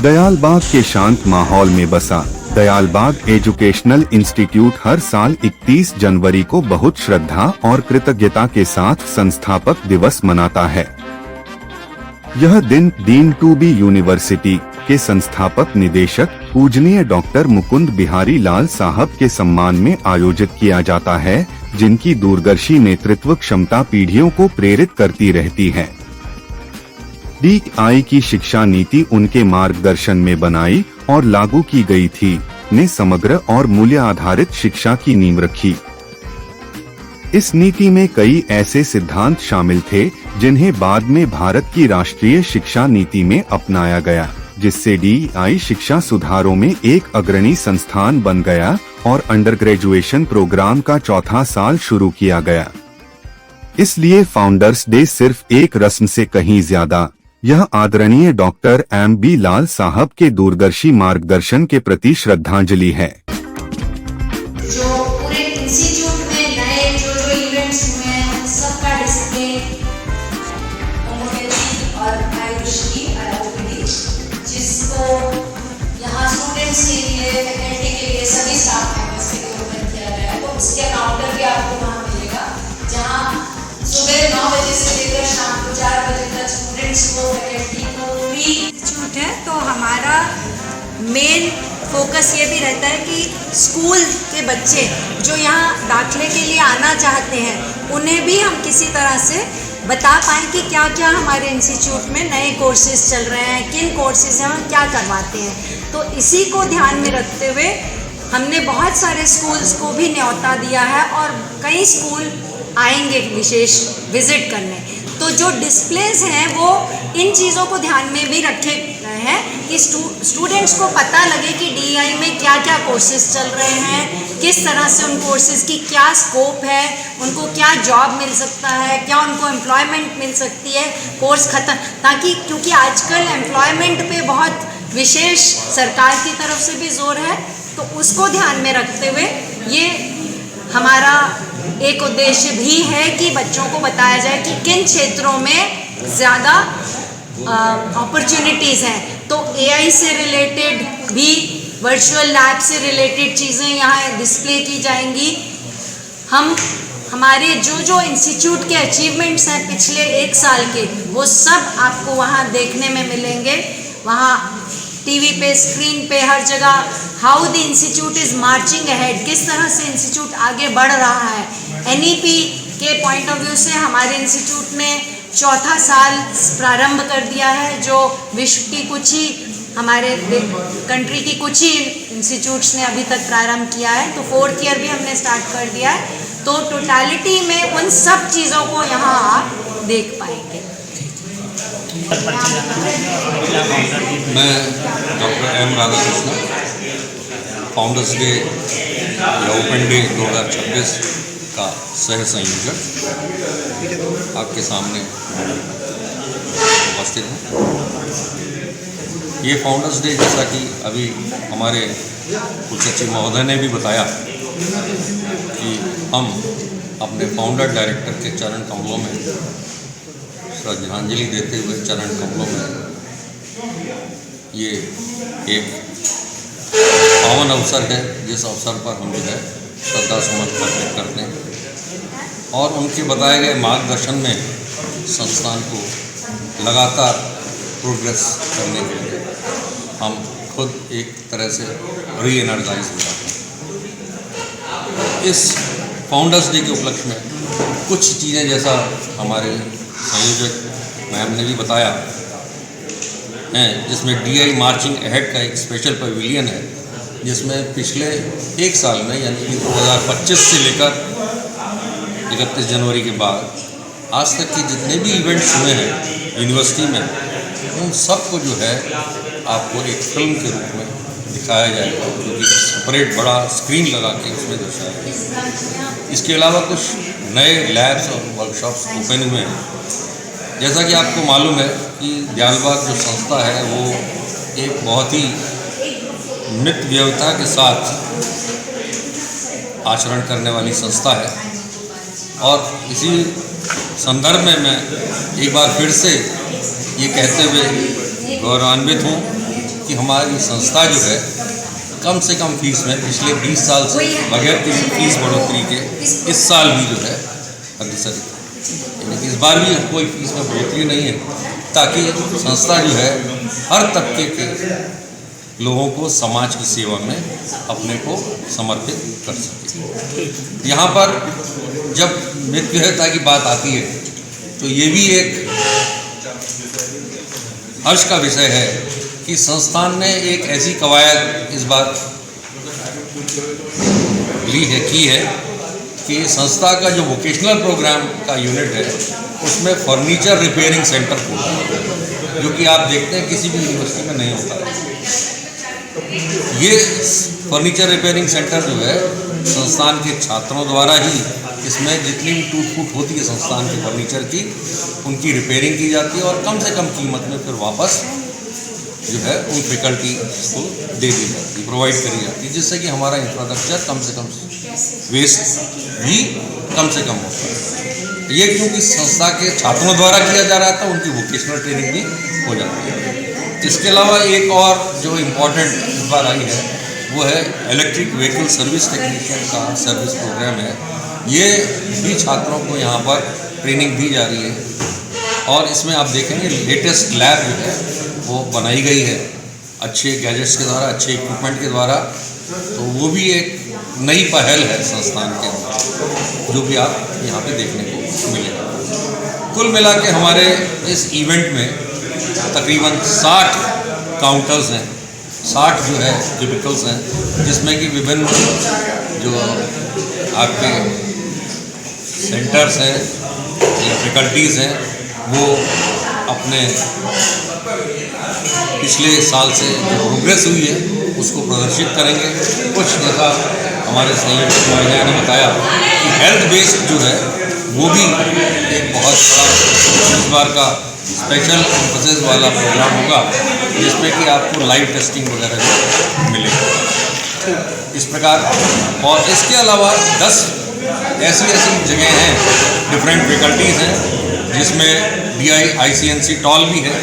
दयालबाग के शांत माहौल में बसा दयालबाग एजुकेशनल इंस्टीट्यूट हर साल 31 जनवरी को बहुत श्रद्धा और कृतज्ञता के साथ संस्थापक दिवस मनाता है। यह दिन डीन टू बी यूनिवर्सिटी के संस्थापक निदेशक पूजनीय डॉक्टर मुकुंद बिहारी लाल साहब के सम्मान में आयोजित किया जाता है, जिनकी दूरदर्शी नेतृत्व क्षमता पीढ़ियों को प्रेरित करती रहती है। DI की शिक्षा नीति उनके मार्गदर्शन में बनाई और लागू की गई थी, ने समग्र और मूल्य आधारित शिक्षा की नींव रखी। इस नीति में कई ऐसे सिद्धांत शामिल थे जिन्हें बाद में भारत की राष्ट्रीय शिक्षा नीति में अपनाया गया, जिससे DI शिक्षा सुधारों में एक अग्रणी संस्थान बन गया और अंडर ग्रेजुएशन प्रोग्राम का चौथा साल शुरू किया गया। इसलिए फाउंडर्स डे सिर्फ एक रस्म से कहीं ज्यादा यह आदरणीय डॉक्टर MB लाल साहब के दूरदर्शी मार्गदर्शन के प्रति श्रद्धांजलि है। जो पूरे इंस्टीट्यूट में नए जो इवेंट्स हुए हैं उन सब का डिस्प्ले होम्योपैथी और आयुष की OPD, जिसको यहाँ स्टूडेंट्स के लिए, फैकल्टी के लिए, सभी स्टाफ मेंबर्स के लिए ओपन किया गया है। तो उसके काउंटर भी आपको वहाँ मिलेगा, जहाँ सुबह 9 बजे से लेकर शाम को 4 बजे तक स्टूडेंट्स को, फैकल्टी को पूरी इंस्टीट्यूट है। तो हमारा मेन फोकस ये भी रहता है कि स्कूल के बच्चे जो यहाँ दाखिले के लिए आना चाहते हैं उन्हें भी हम किसी तरह से बता पाएँ कि क्या क्या हमारे इंस्टीट्यूट में नए कोर्सेज चल रहे हैं, किन कोर्सेज में हम क्या करवाते हैं। तो इसी को ध्यान में रखते हुए हमने बहुत सारे स्कूल्स को भी न्योता दिया है और कई स्कूल आएंगे विशेष विजिट करने। तो जो डिस्प्लेज हैं वो इन चीज़ों को ध्यान में भी रखे गए हैं कि स्टूडेंट्स को पता लगे कि DI में क्या क्या कोर्सेज चल रहे हैं, किस तरह से उन कोर्सेज की क्या स्कोप है, उनको क्या जॉब मिल सकता है, क्या उनको एम्प्लॉयमेंट मिल सकती है कोर्स ख़त्म, ताकि क्योंकि आजकल एम्प्लॉयमेंट पे बहुत विशेष सरकार की तरफ से भी जोर है। तो उसको ध्यान में रखते हुए ये हमारा एक उद्देश्य भी है कि बच्चों को बताया जाए कि किन क्षेत्रों में ज़्यादा अपॉर्चुनिटीज़ हैं। तो AI से रिलेटेड भी, वर्चुअल लैब से रिलेटेड चीज़ें यहाँ डिस्प्ले की जाएंगी। हम हमारे जो इंस्टीट्यूट के अचीवमेंट्स हैं पिछले 1 साल के, वो सब आपको वहाँ देखने में मिलेंगे। वहाँ TV पे, स्क्रीन पे, हर जगह how the institute is marching ahead, किस तरह से इंस्टीट्यूट आगे बढ़ रहा है। NEP के पॉइंट ऑफ व्यू से हमारे इंस्टीट्यूट ने चौथा साल प्रारंभ कर दिया है, जो विश्व की कुछ ही, हमारे कंट्री की कुछ ही इंस्टीट्यूट्स ने अभी तक प्रारंभ किया है। तो 4th ईयर भी हमने स्टार्ट कर दिया है। तो टोटलिटी में उन सब चीज़ों को यहाँ आप देख पाएंगे। मैं doctor M Radhakrishnan, founders day या ओपन डे 2026 का सह संयोजक आपके सामने उपस्थित हूँ। ये फाउंडर्स डे, जैसा कि अभी हमारे कुलसचिव महोदय ने भी बताया कि हम अपने फाउंडर डायरेक्टर के चरण कमलों में श्रद्धांजलि देते हुए चरण कमलों में ये एक पावन अवसर है, जिस अवसर पर हम जो है श्रद्धा सुमन अर्पित करते हैं और उनके बताए गए मार्गदर्शन में संस्थान को लगातार प्रोग्रेस करने के लिए हम खुद एक तरह से री एनर्जाइज हो जाते हैं। इस फाउंडर्स डे के उपलक्ष्य में कुछ चीज़ें, जैसा हमारे संयोजक मैम ने भी बताया हैं, जिसमें DI मार्चिंग अहेड का एक स्पेशल पवेलियन है, जिसमें पिछले 1 साल में यानी कि 2025 से लेकर 31 जनवरी के बाद आज तक के जितने भी इवेंट्स हुए हैं यूनिवर्सिटी में, उन सब को जो है आपको एक फिल्म के रूप में दिखाया जाएगा, जो कि सेपरेट बड़ा स्क्रीन लगा के उसमें दर्शाएगा। इसके अलावा कुछ नए लैब्स और वर्कशॉप्स ओपन हुए हैं। जैसा कि आपको मालूम है कि दयालबाग जो संस्था है वो एक बहुत ही नित्य व्यवता के साथ आचरण करने वाली संस्था है और इसी संदर्भ में मैं एक बार फिर से ये कहते हुए गौरवान्वित हूँ कि हमारी संस्था जो है कम से कम फीस में पिछले 20 साल से बगैर किसी फीस बढ़ोतरी के इस साल भी जो है अग्रसर है। यानी कि इस बार भी कोई फीस में बढ़ोतरी नहीं है, ताकि संस्था जो है हर तबके के लोगों को समाज की सेवा में अपने को समर्पित कर सके। यहाँ पर जब मृत्युहत्या की बात आती है तो ये भी एक हर्ष का विषय है कि संस्थान ने एक ऐसी कवायद इस बार की है कि संस्था का जो वोकेशनल प्रोग्राम का यूनिट है उसमें फर्नीचर रिपेयरिंग सेंटर खोला, जो कि आप देखते हैं किसी भी यूनिवर्सिटी में नहीं होता। ये फर्नीचर रिपेयरिंग सेंटर जो है संस्थान के छात्रों द्वारा ही इसमें जितनी भी टूट फूट होती है संस्थान के फर्नीचर की, उनकी रिपेयरिंग की जाती है और कम से कम कीमत में फिर वापस जो है उन फैकल्टी को दे दी जाती है, प्रोवाइड करी जाती है, जिससे कि हमारा इंफ्रास्ट्रक्चर कम से कम वेस्ट भी कम से कम होता है। ये क्योंकि संस्था के छात्रों द्वारा किया जा रहा था, उनकी वोकेशनल ट्रेनिंग भी हो जाती है। इसके अलावा एक और जो इम्पोर्टेंट इस बार आई है वो है इलेक्ट्रिक व्हीकल सर्विस टेक्नीशियन का सर्विस प्रोग्राम है। ये भी छात्रों को यहाँ पर ट्रेनिंग दी जा रही है और इसमें आप देखेंगे लेटेस्ट लैब जो है वो बनाई गई है अच्छे गैजेट्स के द्वारा, अच्छे इक्विपमेंट के द्वारा। तो वो भी एक नई पहल है संस्थान के अंदर, जो भी आप यहाँ पे देखने को मिलेगा। कुल मिला के हमारे इस इवेंट में तकरीबन 60 काउंटर्स हैं, 60 जो है क्यूबिकल्स हैं, जिसमें कि विभिन्न जो आपके सेंटर्स हैं या फैकल्टीज़ हैं वो अपने पिछले साल से जो प्रोग्रेस हुई है उसको प्रदर्शित करेंगे। कुछ जैसा हमारे सहयोगी महिलाएं ने बताया कि हेल्थ बेस्ड जो है वो भी एक बहुत बड़ा इस बार का स्पेशल एम्फेसिस वाला प्रोग्राम होगा, जिसमें कि आपको लाइव टेस्टिंग वगैरह भी मिलेगा इस प्रकार। और इसके अलावा 10 ऐसी जगह हैं, डिफरेंट फैकल्टीज़ हैं, जिसमें DICNC टॉल भी है।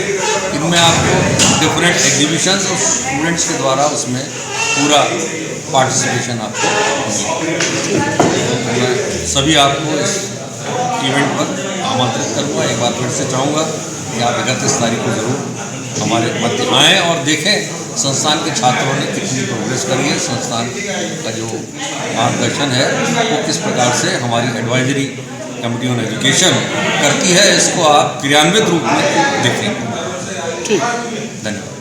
इनमें आपको डिफरेंट एग्जीबिशंस और स्टूडेंट्स के द्वारा उसमें पूरा पार्टिसिपेशन आपको मिलेगा। मैं सभी आपको इस इवेंट पर आमंत्रित करूँगा। एक बार फिर से चाहूँगा कि आप 31 तारीख को ज़रूर हमारे मध्य आएँ और देखें संस्थान के छात्रों ने कितनी प्रोग्रेस करी है, संस्थान का जो मार्गदर्शन है वो किस प्रकार से हमारी एडवाइजरी कमिटी ऑन एजुकेशन करती है, इसको आप क्रियान्वित रूप में देखेंगे। धन्यवाद।